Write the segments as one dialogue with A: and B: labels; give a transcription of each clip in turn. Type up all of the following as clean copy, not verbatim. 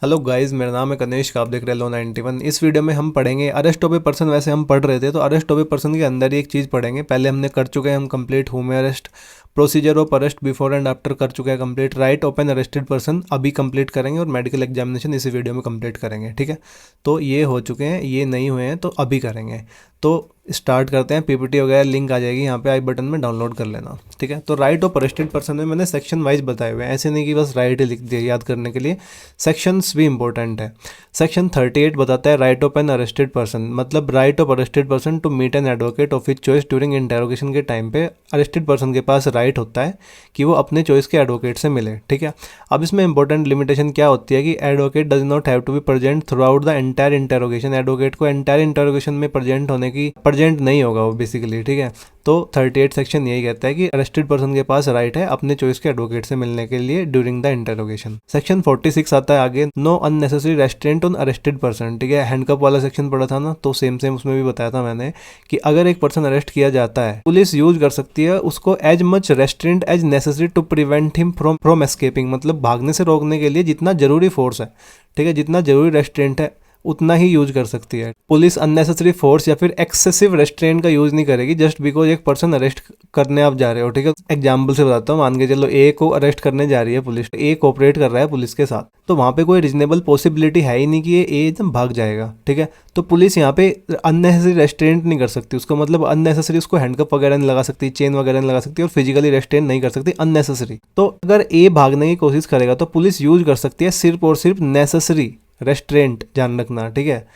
A: Hello guys, मेरा नाम है कनिष्क। आप देख रहे हैं लो 91। इस वीडियो में हम पढ़ेंगे अरेस्ट ऑफ ए पर्सन। वैसे हम पढ़ रहे थे तो अरेस्ट ऑफ ए पर्सन के अंदर ही एक चीज़ पढ़ेंगे। पहले हमने कर चुके हैं हम complete home arrest, procedure of arrest before and after कर चुके हैं complete, right open arrested person अभी कंप्लीट करेंगे और मेडिकल एग्जामिनेशन इसी वीडियो में कंप्लीट करेंगे। ठीक है, तो ये हो चुके हैं, ये नहीं हुए हैं तो अभी करेंगे। तो स्टार्ट करते हैं। पीपीटी वगैरह लिंक आ जाएगी यहाँ पे आई बटन में, डाउनलोड कर लेना। ठीक है, तो राइट ऑफ अरेस्टेड पर्सन में मैंने सेक्शन वाइज बताए हुए हैं, ऐसे नहीं कि बस राइट ही लिख दिया याद करने के लिए, सेक्शंस भी इंपॉर्टेंट है। सेक्शन 38 बताता है right of an arrested person, मतलब right of arrested person to meet an advocate of his choice during interrogation के टाइम पे अरेस्टेड पर्सन के पास राइट होता है कि वो अपने चॉइस के एडवोकेट से मिले। ठीक है, अब इसमें इंपॉर्टेंट लिमिटेशन क्या होती है कि advocate does not have to be present throughout the entire interrogation. Advocate को एंटायर इंटेरोगेशन में प्रेजेंट नहीं होगा वो बेसिकली। ठीक है, तो 38 सेक्शन यही कहता है कि अरेस्टेड पर्सन के पास राइट है अपने चॉइस के एडवोकेट से मिलने के लिए ड्यूरिंग द इंटेरोगेशन। सेक्शन 46 आता है आगे, know unnecessary restaurant on arrested person. ठीक है, हैंडकप वाला सेक्शन पढ़ा था ना, तो सेम उसमें भी बताया था मैंने कि अगर एक पर्सन अरेस्ट किया जाता है, पुलिस यूज कर सकती है उसको as much restraint as necessary to prevent him from escaping, मतलब भागने से रोकने के लिए जितना जरूरी फोर्स है, ठीक है, जितना जरूरी रेस्ट्रेंट है उतना ही यूज कर सकती है। पुलिस अननेसेसरी फोर्स या फिर एक्सेसिव रेस्ट्रेंट का यूज नहीं करेगी जस्ट बिकॉज एक पर्सन अरेस्ट करने आप जा रहे हो। ठीक है, एग्जाम्पल से बताता हूँ, मान के चलो ए को अरेस्ट करने जा रही है पुलिस, ए कोऑपरेट कर रहा है पुलिस के साथ, तो वहां पे कोई रीजनेबल पॉसिबिलिटी है ही नहीं कि ये ए एकदम भाग जाएगा। ठीक है, तो पुलिस यहाँ पे अननेसेसरी रेस्ट्रेंट नहीं कर सकती उसको, मतलब अननेसेसरी उसको हैंडकप वगैरह नहीं लगा सकती, चेन वगैरह नहीं लगा सकती और फिजिकली रेस्ट्रेंट नहीं कर सकती अननेसेसरी। तो अगर ए भागने की कोशिश करेगा तो पुलिस यूज कर सकती है सिर्फ और सिर्फ नेसेसरी रेस्ट्रेंट, ध्यान रखना। ठीक है,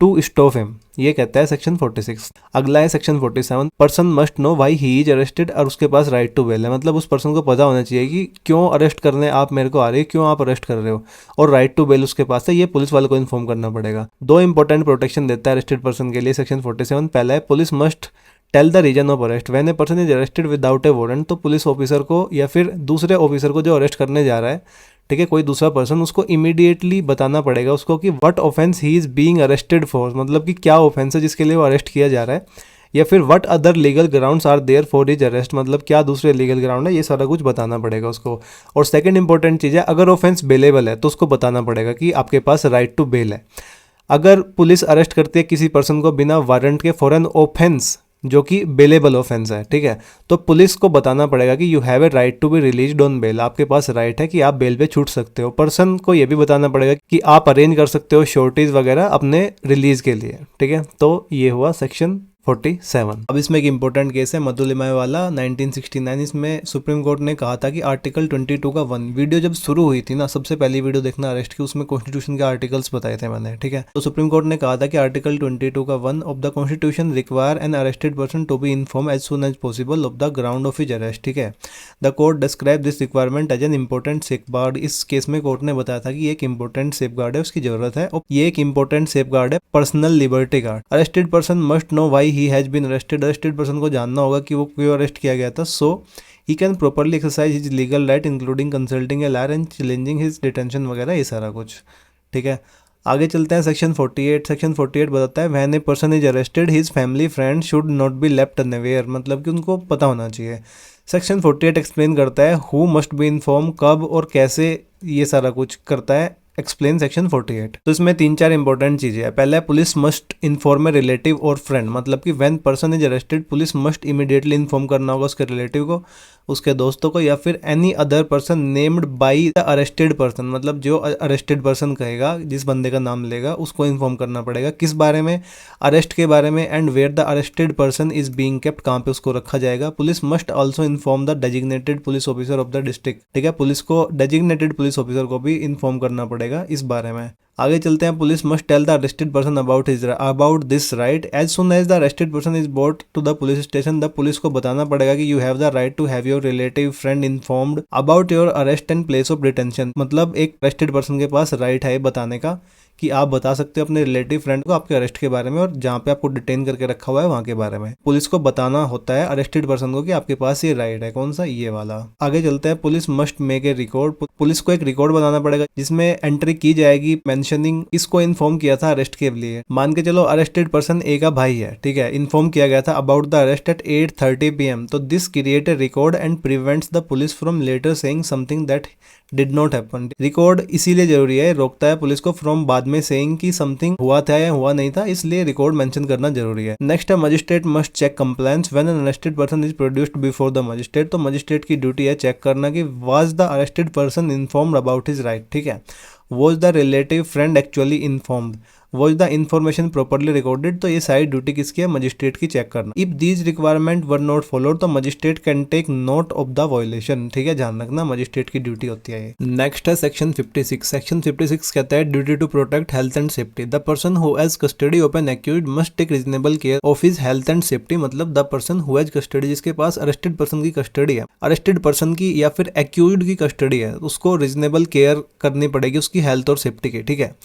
A: टू स्टॉप हिम, ये कहता है सेक्शन 46। अगला है section 47, person must know why he is arrested, और उसके पास राइट टू बेल है, मतलब उस पर्सन को पता होना चाहिए कि क्यों अरेस्ट करने आप मेरे को आ रहे हो, क्यों आप अरेस्ट कर रहे हो, और राइट टू बेल उसके पास है, ये पुलिस वाले को इन्फॉर्म करना पड़ेगा। दो इंपॉर्टेंट प्रोटेक्शन देता है अरेस्टेड पर्सन के लिए सेक्शन 47। पहला है police must tell the reason of arrest when a person is arrested without a warrant, तो पुलिस ऑफिसर को या फिर दूसरे ऑफिसर को जो अरेस्ट करने जा रहा है, ठीक है, कोई दूसरा पर्सन, उसको इमीडिएटली बताना पड़ेगा उसको कि what offence he is being arrested for, मतलब कि क्या ऑफेंस है जिसके लिए वो अरेस्ट किया जा रहा है, या फिर what other legal grounds are there for his arrest, मतलब क्या दूसरे लीगल ग्राउंड है, ये सारा कुछ बताना पड़ेगा उसको। और सेकंड इंपॉर्टेंट चीज़ है, अगर ऑफेंस बेलेबल है तो उसको बताना पड़ेगा कि आपके पास राइट टू बेल है। अगर पुलिस अरेस्ट करती है किसी पर्सन को बिना वारंट के फॉर एन ऑफेंस जो कि बेलेबल ऑफेंस है, ठीक है, तो पुलिस को बताना पड़ेगा कि you have a right to be released on bail, आपके पास राइट है कि आप बेल पे छूट सकते हो। पर्सन को यह भी बताना पड़ेगा कि आप अरेंज कर सकते हो श्योरिटीज वगैरह अपने रिलीज के लिए। ठीक है, तो ये हुआ सेक्शन 47। अब इसमें एक इंपॉर्टेंट केस है मधुलिमाय वाला 1969। इसमें सुप्रीम कोर्ट ने कहा था कि आर्टिकल 22 का 1, वीडियो जब शुरू हुई थी ना, सबसे पहली वीडियो देखना अरेस्ट की, उसमें कॉन्स्टिट्यूशन के आर्टिकल्स बताए थे मैंने। ठीक है, तो सुप्रीम कोर्ट ने कहा था कि आर्टिकल 22 का 1 of the constitution require an arrested person to be inform as soon as possible of the ground of his arrest. ठीक है, the court describe this requirement as an important safeguard. इस case में court ने बताया था कि ये एक इंपॉर्टेंट सेफगार्ड है, उसकी जरूरत है, और ये एक इंपॉर्टेंट सेफगार्ड है personal liberty guard. Arrested person must know why he has been arrested, arrested person को जानना होगा कि वो क्यों अरेस्ट किया गया था, so he can properly exercise his legal right including consulting a lawyer and challenging his detention वगैरह, ये सारा कुछ। ठीक है, आगे चलते हैं सेक्शन 48। सेक्शन 48 बताता है when a person is arrested his family friend should not be left unaware, मतलब कि उनको पता होना चाहिए। सेक्शन 48 एक्सप्लेन करता है हु मस्ट बी इन्फॉर्म, कब और कैसे, ये सारा कुछ करता है एक्सप्लेन सेक्शन 48। तो इसमें 3-4 इंपॉर्टेंट चीजें हैं। पहला है police must inform a relative और फ्रेंड, मतलब कि when person is arrested police must immediately inform करना होगा उसके रिलेटिव को, उसके दोस्तों को, या फिर any other person named by the arrested person, मतलब जो अरेस्टेड पर्सन कहेगा, जिस बंदे का नाम लेगा उसको इन्फॉर्म करना पड़ेगा। किस बारे में? अरेस्ट के बारे में, and where the arrested person is being kept, कहाँ पे उसको रखा जाएगा। Police must also inform the designated police officer of the district. ठीक है, पुलिस को डेजिग्नेटेड पुलिस ऑफिसर को भी इन्फॉर्म करना पड़ेगा इस बारे में। आगे चलते हैं, police must tell the arrested person about this right as soon as the arrested person is brought to the police station. The police को बताना पड़ेगा कि you have the right to have your relative friend informed about your arrest and place of detention, मतलब एक arrested person के पास right है बताने का कि आप बता सकते हो अपने रिलेटिव फ्रेंड को आपके अरेस्ट के बारे में और जहाँ पे आपको डिटेन करके रखा हुआ है वहाँ के बारे में। पुलिस को बताना होता है अरेस्टेड पर्सन को कि आपके पास ये राइट है, कौन सा, ये वाला। आगे चलते हैं, police must make a record. Police को एक रिकॉर्ड बनाना पड़ेगा जिसमें एंट्री की जाएगी मेंशनिंग इसको इन्फॉर्म किया था अरेस्ट के लिए। मान के चलो अरेस्टेड पर्सन ए का भाई है, ठीक है, इन्फॉर्म किया गया था about the arrest at 8:30 PM, तो this create a record and prevents the police from later saying something that did not happen. Record इसीलिए जरूरी है, रोकता है पुलिस को फ्रॉम बाद में सेइंग कि समथिंग हुआ था या हुआ नहीं था, इसलिए रिकॉर्ड मेंशन करना जरूरी है। नेक्स्ट है magistrate must check compliance when an arrested person is produced before the magistrate. तो मजिस्ट्रेट की ड्यूटी है चेक करना कि was the arrested person informed about his right, ठीक है, was the relative friend actually informed, was the information properly recorded. तो ये सारी ड्यूटी किसकी है, मजिस्ट्रेट की चेक करना। If these requirement were not followed तो magistrate can take note of the violation, ठीक है, ध्यान रखना मजिस्ट्रेट की ड्यूटी होती है ये। नेक्स्ट है सेक्शन 56। सेक्शन 56 कहता है duty to protect health and safety. The person who has custody of an accused must take reasonable care of his health and safety. मतलब the person who has custody, जिसके पास arrested person की custody है, arrested person की या फिर accused की custody है, उसको रीजनेबल केयर करनी पड़ेगी उसकी हेल्थ और सेफ्टी की, ठीक है।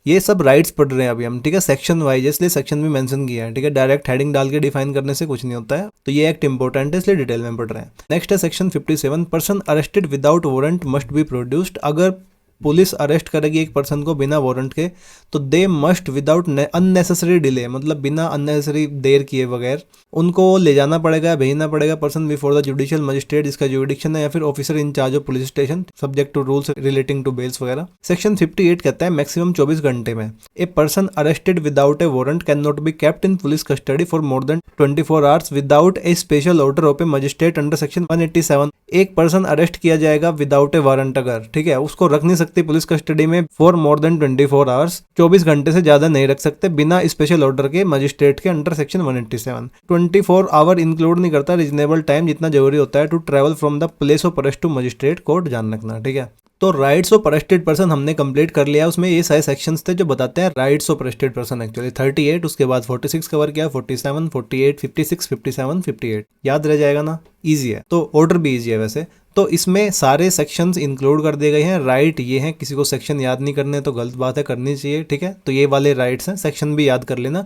A: ये सब राइट्स पढ़ रहे हैं अभी हम, ठीक है, सेक्शन वाइज, इसलिए सेक्शन भी मेंशन किया है, ठीक है, डायरेक्ट हेडिंग डाल के डिफाइन करने से कुछ नहीं होता है, तो ये एक्ट इंपॉर्टेंट है इसलिए डिटेल में पढ़ रहे हैं। नेक्स्ट है section 57। Person arrested without warrant must be produced. अगर पुलिस अरेस्ट करेगी एक पर्सन को बिना वारंट के तो they must without unnecessary delay, मतलब बिना अननेसेसरी देर किए बगैर उनको ले जाना पड़ेगा, भेजना पड़ेगा person before the judicial magistrate, जिसका जुडिक्शन है, या फिर officer in charge of police station, subject to rules relating to bails वगैरह। सेक्शन 58 कहता है मैक्सिमम 24 घंटे में a person arrested without a warrant can not be kept in police custody for more than 24 hours without a special order of a magistrate under section 187। एक person arrest किया जाएगा without a warrant अगर, ठीक है, उसको रख नहीं सकती पुलिस कस्टडी में फॉर मोर देन 24 आवर्स, 24 घंटे से ज्यादा नहीं रख सकते बिना स्पेशल ऑर्डर के मजिस्ट्रेट के अंडर सेक्शन 187। 24 आवर इंक्लूड नहीं करता रीजनेबल टाइम जितना जरूरी होता है to travel from the place of arrest to magistrate court, ध्यान रखना, ठीक है। तो राइट्स ऑफ अरेस्टेड पर्सन हमने कंप्लीट कर लिया, उसमें ये सारे सेक्शंस थे जो बताते हैं rights of arrested person. Actually 38, उसके बाद 46 कवर किया, 47, 48, 56, 57, 58 याद रह जाएगा ना, इजी है, तो ऑर्डर भी इजी है वैसे। तो इसमें सारे सेक्शंस इंक्लूड कर दिए गए हैं। राइट ये हैं, किसी को सेक्शन याद नहीं करने तो गलत बात है, करनी चाहिए, ठीक है। तो ये वाले राइट्स हैं, सेक्शन भी याद कर लेना।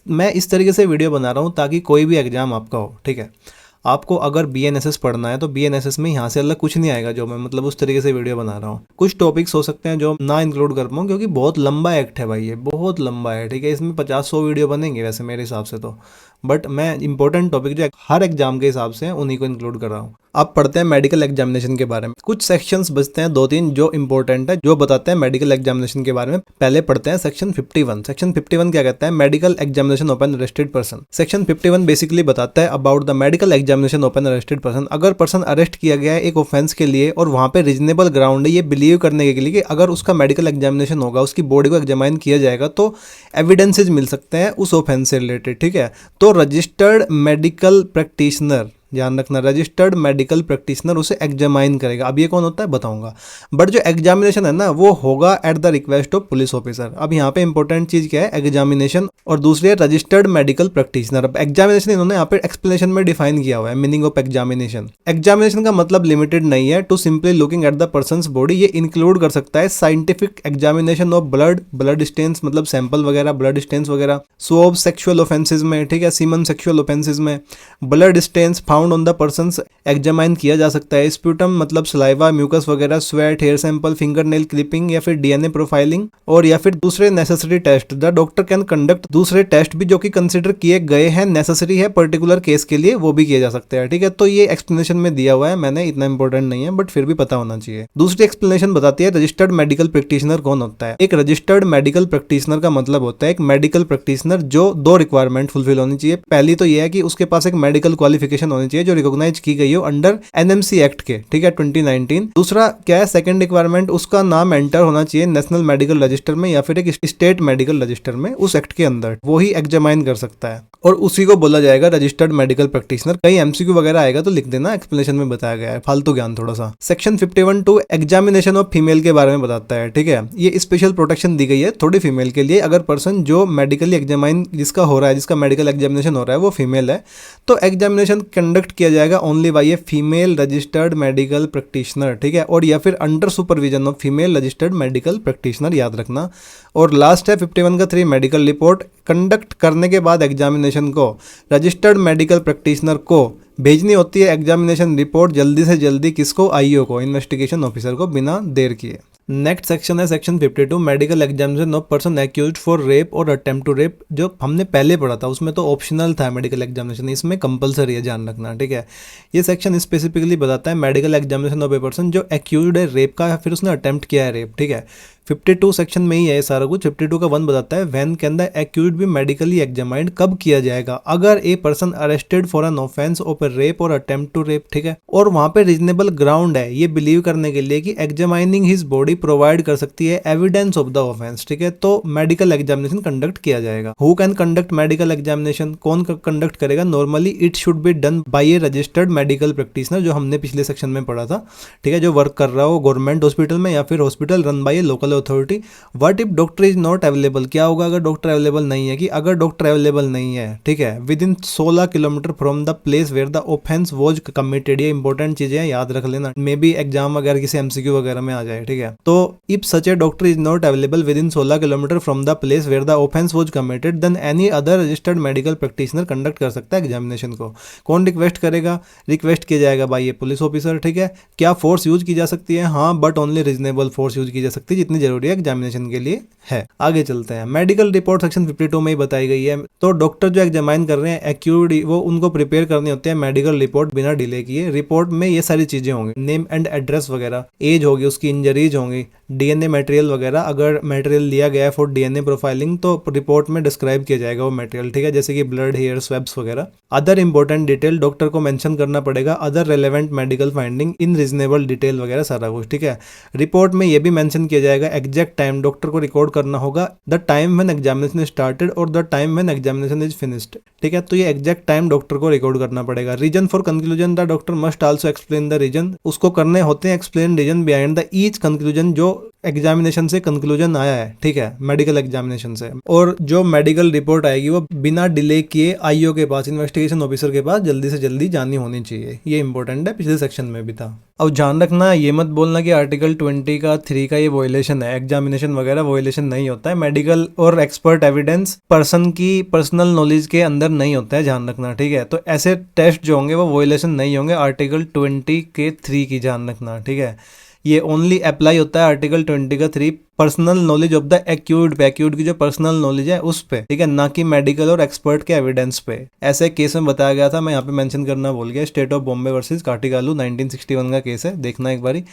A: मैं इस तरीके से वीडियो बना रहा हूँ ताकि कोई भी एग्जाम आपका हो, ठीक है। आपको अगर BNSS पढ़ना है तो BNSS में यहाँ से अलग कुछ नहीं आएगा, जो मैं मतलब उस तरीके से वीडियो बना रहा हूँ। कुछ टॉपिक्स हो सकते हैं जो ना इंक्लूड कर पाऊँ क्योंकि बहुत लंबा एक्ट है भाई, ये बहुत लंबा है, ठीक है। इसमें 50-100 वीडियो बनेंगे वैसे मेरे हिसाब से तो, बट मैं इंपॉर्टेंट टॉपिक जो हर एग्जाम के हिसाब से उन्हीं को इंक्लूड कर रहा हूँ। अब पढ़ते हैं मेडिकल एग्जामिनेशन के बारे में। कुछ सेक्शंस बचते हैं 2-3 जो इंपॉर्टेंट है, जो बताते हैं मेडिकल एग्जामिनेशन के बारे में। पहले पढ़ते हैं सेक्शन 51। सेक्शन 51 क्या कहता है, medical examination of an arrested person. Section 51 basically बताता है about the medical examination of an arrested person. अगर पर्सन अरेस्ट किया गया है एक ऑफेंस के लिए और वहां पे रीजनेबल ग्राउंड है ये बिलीव करने के लिए कि अगर उसका मेडिकल एग्जामिनेशन होगा, उसकी बॉडी को एग्जामिन किया जाएगा तो एविडेंसेज मिल सकते हैं उस ऑफेंस से रिलेटेड, ठीक है। तो रजिस्टर्ड मेडिकल प्रैक्टिशनर, ध्यान रखना, रजिस्टर्ड मेडिकल प्रैक्टिशनर उसे एग्जामाइन करेगा। अब ये कौन होता है बताऊंगा, बट जो एग्जामिनेशन है ना वो होगा at the request of police officer. अब यहाँ पे इंपॉर्टेंट चीज क्या है, एग्जामिनेशन, और दूसरी है रजिस्टर्ड मेडिकल प्रैक्टिशनर। अब एग्जामिनेशन इन्होंने यहाँ पे एक्सप्लेनेशन में डिफाइन किया हुआ है, मीनिंग ऑफ एग्जामिनेशन। एग्जामिनेशन का मतलब लिमिटेड नहीं है to simply looking at the person's body, ये इंक्लूड कर सकता है scientific examination of blood, blood stains मतलब सैंपल वगैरह, ब्लड स्टेन्स वगैरह, स्वॉब सेक्सुअल ऑफेंसेज में, ठीक है, सीमन सेक्सुअल ऑफेंसेज में blood stains found on the person's examine किया जा सकता है। स्प्यूटम मतलब सलाइवा, म्यूकस वगैरह, sweat, hair sample, finger nail clipping या फिर DNA प्रोफाइलिंग, और या फिर दूसरे necessary test. The doctor can conduct दूसरे टेस्ट भी जो कि कंसिडर किए गए हैं, नेसेसरी है पर्टिकुलर केस के लिए, वो भी किए जा सकते हैं, ठीक है। तो ये एक्सप्लेनेशन में दिया हुआ है मैंने, इतना इंपॉर्टेंट नहीं है बट फिर भी पता होना चाहिए। दूसरी एक्सप्लेनेशन बताती है रजिस्टर्ड मेडिकल प्रैक्टिशनर कौन होता है। एक रजिस्टर्ड मेडिकल प्रैक्टिशनर का मतलब होता है एक मेडिकल प्रैक्टिशनर जो 2 रिक्वायरमेंट फुलफिल होनी चाहिए। पहली तो यह है कि उसके पास एक मेडिकल क्वालिफिकेशन होनी चाहिए जो रिकॉग्नाइज की गई हो अंडर NMC एक्ट के, ठीक है, 2019। दूसरा क्या है, सेकंड रिक्वायरमेंट, उसका नाम एंटर होना चाहिए नेशनल मेडिकल रजिस्टर में या फिर एक स्टेट मेडिकल रजिस्टर में उस एक्ट के अंदर, वो ही एग्जामाइन कर सकता है और उसी को बोला जाएगा रजिस्टर्ड मेडिकल प्रैक्टिशनर। कहीं MCQ वगैरह आएगा तो लिख देना, एक्सप्लेनेशन में बताया गया है, फालतू ज्ञान थोड़ा सा। सेक्शन 51(2) एग्जामिनेशन ऑफ फीमेल के बारे में बताता है, ठीक है। ये स्पेशल प्रोटेक्शन दी गई है थोड़ी फीमेल के लिए। अगर पर्सन जो मेडिकली एग्जामाइन जिसका हो रहा है, जिसका मेडिकल एग्जामिनेशन हो रहा है वो फीमेल है तो एग्जामिनेशन कंडक्ट किया जाएगा only by a female registered medical practitioner, ठीक है, और या फिर under supervision of female registered medical practitioner, याद रखना। और लास्ट है 51 का 3 मेडिकल रिपोर्ट कंडक्ट करने के बाद एग्जामिनेशन को रजिस्टर्ड मेडिकल प्रैक्टिशनर को भेजनी होती है एग्जामिनेशन रिपोर्ट जल्दी से जल्दी, किसको, IO को, इन्वेस्टिगेशन ऑफिसर को, बिना देर किए। नेक्स्ट सेक्शन है section 52, medical examination of person accused for rape और अटेम्प्ट टू रेप। जो हमने पहले पढ़ा था उसमें तो ऑप्शनल था मेडिकल एग्जामिनेशन, इसमें कंपलसरी है, ध्यान रखना, ठीक है। ये सेक्शन स्पेसिफिकली बताता है medical examination of a person जो एक्यूज्ड है रेप का या फिर उसने अटेम्प्ट किया है रेप, ठीक है। 52 सेक्शन में ही है सारा कुछ। 52 का 1 बताता है when can the accused be medically examined, कब किया जाएगा, अगर a person arrested for an offence of a rape और अटेम्प्ट टू रेप, ठीक है। और वहां पे रीजनेबल ग्राउंड है ये बिलीव करने के लिए कि एग्जामाइनिंग हिज बॉडी प्रोवाइड कर सकती है एविडेंस ऑफ द ऑफेंस, ठीक है। तो मेडिकल एग्जामिनेशन कंडक्ट किया जाएगा। Who can conduct medical examination, कौन कंडक्ट करेगा? Normally it should be done by A registered medical practitioner, जो हमने पिछले सेक्शन में पढ़ा था, ठीक है, जो वर्क कर रहा हो गवर्नमेंट हॉस्पिटल में या फिर hospital run by A local authority. What if doctor is not available, क्या होगा अगर डॉक्टर अवेलेबल नहीं है? कि अगर डॉक्टर अवेलेबल नहीं है, ठीक है, within 16 kilometre from the place where the offence was committed. ये इंपॉर्टेंट चीजें हैं, याद रख लेना, मे बी एग्जाम वगैरह किसी एमसीक्यू वगैरह में आ जाए, ठीक है। तो if such a doctor is not available within 16 kilometre from the place where the offence was committed, then any other registered medical practitioner conduct कर सकता है एग्जामिनेशन को। कौन रिक्वेस्ट करेगा? रिक्वेस्ट किया जाएगा बाय ए पुलिस ऑफिसर, ठीक है। क्या फोर्स यूज की जा सकती है? हाँ, but only reasonable force use की जा सकती है, जितनी जरूरी है एग्जामिनेशन के लिए है। आगे चलते हैं। मेडिकल रिपोर्ट सेक्शन 52 में ही बताई गई है। तो डॉक्टर जो एग्जामाइन कर रहे हैं एक्यूड, वो उनको प्रिपेयर करने होते हैं मेडिकल रिपोर्ट बिना डिले किए। रिपोर्ट में ये सारी चीजें होंगी, नेम एंड एड्रेस वगैरह, एज होगी, उसकी इंजरीज होंगी, डीएनए मटेरियल वगैरह, अगर मटेरियल लिया गया है फॉर डीएनए प्रोफाइलिंग तो रिपोर्ट में डिस्क्राइब किया जाएगा वो मटेरियल, ठीक है, जैसे कि ब्लड, हेयर, स्वैब्स वगैरह। अदर इंपॉर्टेंट डिटेल डॉक्टर को मेंशन करना पड़ेगा, other relevant medical finding in reasonable detail वगैरह सारा कुछ, ठीक है। रिपोर्ट में ये भी मेंशन किया जाएगा एग्जैक्ट टाइम डॉक्टर को रिकॉर्ड करना होगा, the time when examination started और the time when examination is finished, ठीक है। तो ये एग्जैक्ट टाइम डॉक्टर को रिकॉर्ड करना पड़ेगा। Reason for conclusion, the doctor must also explain the reason, उसको करने होते हैं explain reason behind the each conclusion, जो एग्जामिनेशन से कंक्लूजन आया है, ठीक है, मेडिकल एग्जामिनेशन से। और जो मेडिकल रिपोर्ट आएगी वो बिना डिले किए आईओ के पास, इन्वेस्टिगेशन ऑफिसर के पास जल्दी से जल्दी जानी होनी चाहिए। ये इंपॉर्टेंट है, पिछले सेक्शन में भी था। अब ध्यान रखना, ये मत बोलना कि आर्टिकल 20 का 3 का ये वॉयलेशन है, एग्जामिनेशन वगैरह वॉयलेशन नहीं होता है। मेडिकल और एक्सपर्ट एविडेंस पर्सन की पर्सनल नॉलेज के अंदर नहीं होता है, ध्यान रखना, ठीक है। तो ऐसे टेस्ट जो होंगे वो वॉयलेशन नहीं होंगे आर्टिकल 20 के 3 की, ध्यान रखना, ठीक है। ये ओनली अप्लाई होता है आर्टिकल 20 का 3 personal knowledge of the accrued पे, एक्यूड की जो पर्सनल नॉलेज है उस पे, ठीक है, ना कि मेडिकल और एक्सपर्ट के एविडेंस पे। ऐसे केस में बताया गया था, मैं यहाँ पे मेंशन करना भूल गया, स्टेट ऑफ बॉम्बे वर्सेस काटीकालू 1961 का केस है, देखना एक बारी,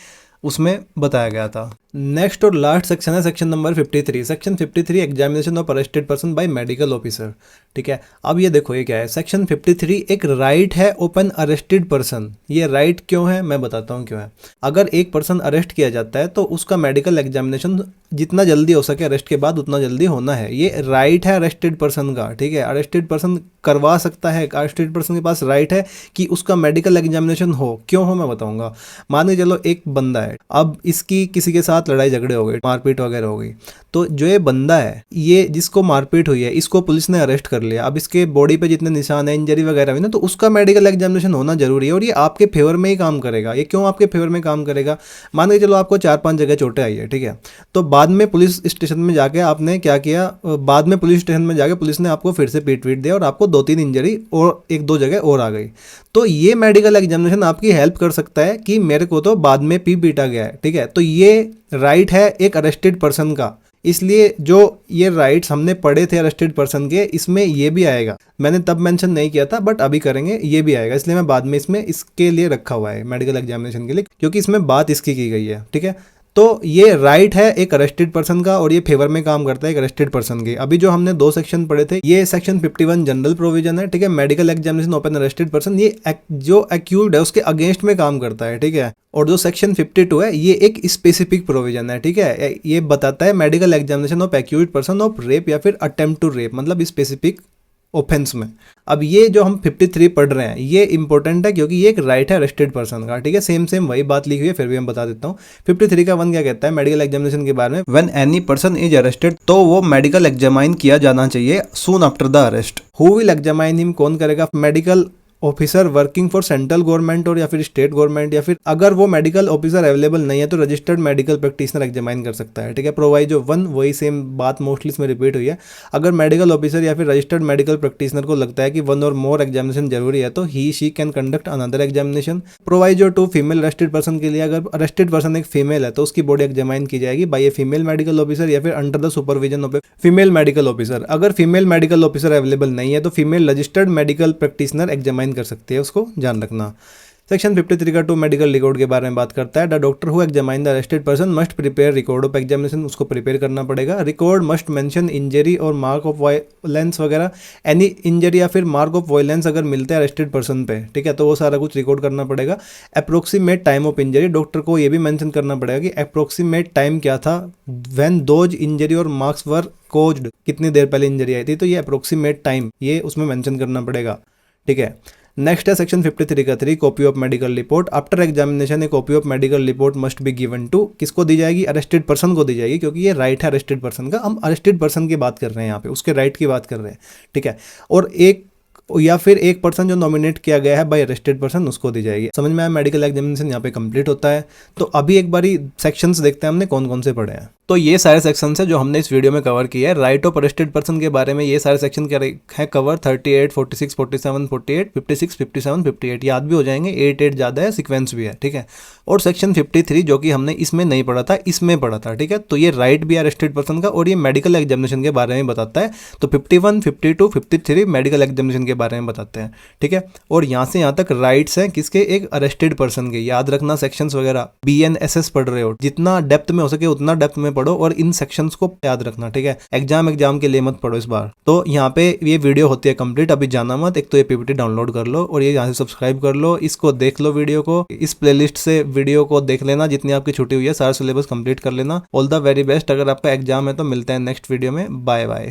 A: उसमें बताया गया था। नेक्स्ट और लास्ट सेक्शन है section number 53। Section 53 examination of arrested person by medical officer, ठीक है। अब ये देखो ये क्या है, सेक्शन 53 एक राइट है ओपन अरेस्टेड पर्सन। ये राइट क्यों है मैं बताता हूँ क्यों है। अगर एक पर्सन अरेस्ट किया जाता है तो उसका मेडिकल एग्जामिनेशन जितना जल्दी हो सके अरेस्ट के बाद उतना जल्दी होना है, ये राइट है अरेस्टेड पर्सन का, ठीक है। अरेस्टेड पर्सन करवा सकता है, अरेस्टेड पर्सन के पास राइट है कि उसका मेडिकल एग्जामिनेशन हो। क्यों हो मैं बताऊंगा। मान के चलो एक बंदा है, अब इसकी किसी के साथ लड़ाई झगड़े हो गए, मारपीट वगैरह हो गई, तो जो ये बंदा है, ये जिसको मारपीट हुई है, इसको पुलिस ने अरेस्ट कर लिया। अब इसके बॉडी पे जितने निशान है, इंजरी वगैरह हुई ना, तो उसका मेडिकल एग्जामिनेशन होना जरूरी है और ये आपके फेवर में ही काम करेगा। ये क्यों आपके फेवर में काम करेगा? मान के चलो आपको 4-5 जगह चोटें आई है, ठीक है, तो बाद में पुलिस स्टेशन में जाके आपने क्या किया, बाद में पुलिस स्टेशन में जाके पुलिस ने आपको फिर से पीट दिया और आपको 2-3 इंजरी और 1-2 जगह और आ गई, तो ये मेडिकल एग्जामिनेशन आपकी हेल्प कर सकता है कि मेरे को तो बाद में पीटा गया है, ठीक है। तो ये राइट है एक अरेस्टेड पर्सन का, इसलिए जो ये राइट्स हमने पढ़े थे अरेस्टेड पर्सन के, इसमें ये भी आएगा। मैंने तब मेंशन नहीं किया था बट अभी करेंगे, ये भी आएगा, इसलिए मैं बाद में इसमें इसके लिए रखा हुआ है मेडिकल एग्जामिनेशन के लिए, क्योंकि इसमें बात इसकी की गई है, ठीक है। तो ये राइट है एक अरेस्टेड पर्सन का और ये फेवर में काम करता है एक अरेस्टेड पर्सन के। अभी जो हमने 2 सेक्शन पढ़े थे, ये सेक्शन 51 जनरल प्रोविजन है, ठीक है, medical examination open arrested person, ये जो एक्यूज्ड है उसके अगेंस्ट में काम करता है, ठीक है। और जो सेक्शन 52 है ये एक स्पेसिफिक प्रोविजन है, ठीक है, ये बताता है medical examination of accused person of rape या फिर अटेम्प्ट टू रेप, मतलब स्पेसिफिक ऑफेंस में। अब ये जो हम 53 पढ़ रहे हैं ये इंपॉर्टेंट है क्योंकि ये एक राइट है अरेस्टेड पर्सन का, ठीक है। सेम वही बात लिखी हुई है, फिर भी हम बता देता हूँ। 53 का 1 क्या कहता है मेडिकल एग्जामिनेशन के बारे में, when any person is arrested, तो वो मेडिकल एग्जामाइन किया जाना चाहिए soon after the arrest. Who will examine him, कौन करेगा medical officer working for central government और या फिर स्टेट गवर्नमेंट, या फिर अगर वो मेडिकल ऑफिसर अवेलेबल नहीं है तो रजिस्टर्ड मेडिकल प्रैक्टिशनर एग्जामाइन कर सकता है। ठीक है, प्रोवाइजो 1 वही सेम बात मोस्टली इसमें रिपीट हुई है। अगर मेडिकल ऑफिसर या फिर रजिस्टर्ड मेडिकल प्रैक्टिशनर को लगता है कि 1 और मोर एग्जामिनेशन जरूरी है तो ही she can conduct another examination. Proviso 2 female arrested person के लिए, अगर अरेस्टेड पर्सन एक फीमेल है तो उसकी बॉडी एग्जामाइन की जाएगी by a female medical officer या फिर under the supervision of a female medical officer. अगर फीमेल मेडिकल ऑफिसर अवेलेबल नहीं है तो female registered medical practitioner examine कर सकती है, उसको ध्यान रखना। सेक्शन 53 का 2 मेडिकल रिकॉर्ड के बारे में बात करता है। The doctor who examine the arrested person must prepare record of examination, उसको प्रिपेयर करना पड़ेगा। रिकॉर्ड मस्ट मेंशन इंजरी और मार्क ऑफ वायलेंस वगैरह, एनी इंजरी या फिर मार्क ऑफ वायलेंस अगर मिलते हैं अरेस्टेड पर्सन पे, ठीक है, तो वो सारा कुछ रिकॉर्ड करना पड़ेगा। Approximate time of injury, doctor को ये भी मेंशन करना पड़ेगा कि अप्रोक्सीमेट टाइम क्या था व्हेन दोज इंजरी और मार्क्स वर कोज्ड, कितनी देर पहले इंजरी आई थी, तो ये अप्रोक्सीमेट टाइम ये उसमें मेंशन करना पड़ेगा। ठीक है, नेक्स्ट है सेक्शन 53 का 3 copy of medical report. After examination a copy of medical report must be given to, किसको दी जाएगी? अरेस्टेड पर्सन को दी जाएगी, क्योंकि ये राइट है अरेस्टेड पर्सन का। हम अरेस्टेड पर्सन की बात कर रहे हैं यहाँ पे, उसके राइट की बात कर रहे हैं। ठीक है, और एक या फिर एक पर्सन जो नॉमिनेट किया गया है बाय अरेस्टेड पर्सन उसको दी जाएगी। समझ में आया? मेडिकल एग्जामिनेशन यहाँ पे कंप्लीट होता है। तो अभी एक बारी सेक्शंस देखते हैं हमने कौन कौन से पढ़े हैं। तो ये सारे सेक्शंस है जो हमने इस वीडियो में कवर किया है। राइट ऑफ अरेस्टेड पर्सन के बारे में ये सारे सेक्शन क्या है कवर, 38, 46, 47, 48, 56, 57, 58 याद भी हो जाएंगे। 8 ज़्यादा है, सीक्वेंस भी है। ठीक है, और सेक्शन 53 जो कि हमने इसमें नहीं पढ़ा था, इसमें पढ़ा था। ठीक है, तो ये राइट भी है अरेस्टेड पर्सन का और ये मेडिकल एग्जामिनेशन के बारे में बताता है। तो 51, 52, 53 मेडिकल एग्जामिनेशन के बारे में बताते हैं। ठीक है, और यहाँ से यहाँ तक राइट्स हैं किसके? एक अरेस्टेड पर्सन के। याद रखना सेक्शंस वगैरह BNSS पढ़ रहे हो, जितना डेप्थ में हो सके उतना डेप्थ में पढ़ो और इन सेक्शंस को याद रखना। ठीक है, एग्जाम के लिए मत पढ़ो इस बार। तो यहाँ पे ये वीडियो होती है कंप्लीट, अभी जाना मत। एक तो ये PPT डाउनलोड कर लो और ये यहाँ से सब्सक्राइब कर लो, इसको देख लो वीडियो को, इस प्लेलिस्ट से वीडियो को देख लेना जितनी आपकी छुट्टी हुई है, सारा सिलेबस कंप्लीट कर लेना। All the very best. अगर आपका एग्जाम है तो मिलते हैं नेक्स्ट वीडियो में। Bye bye.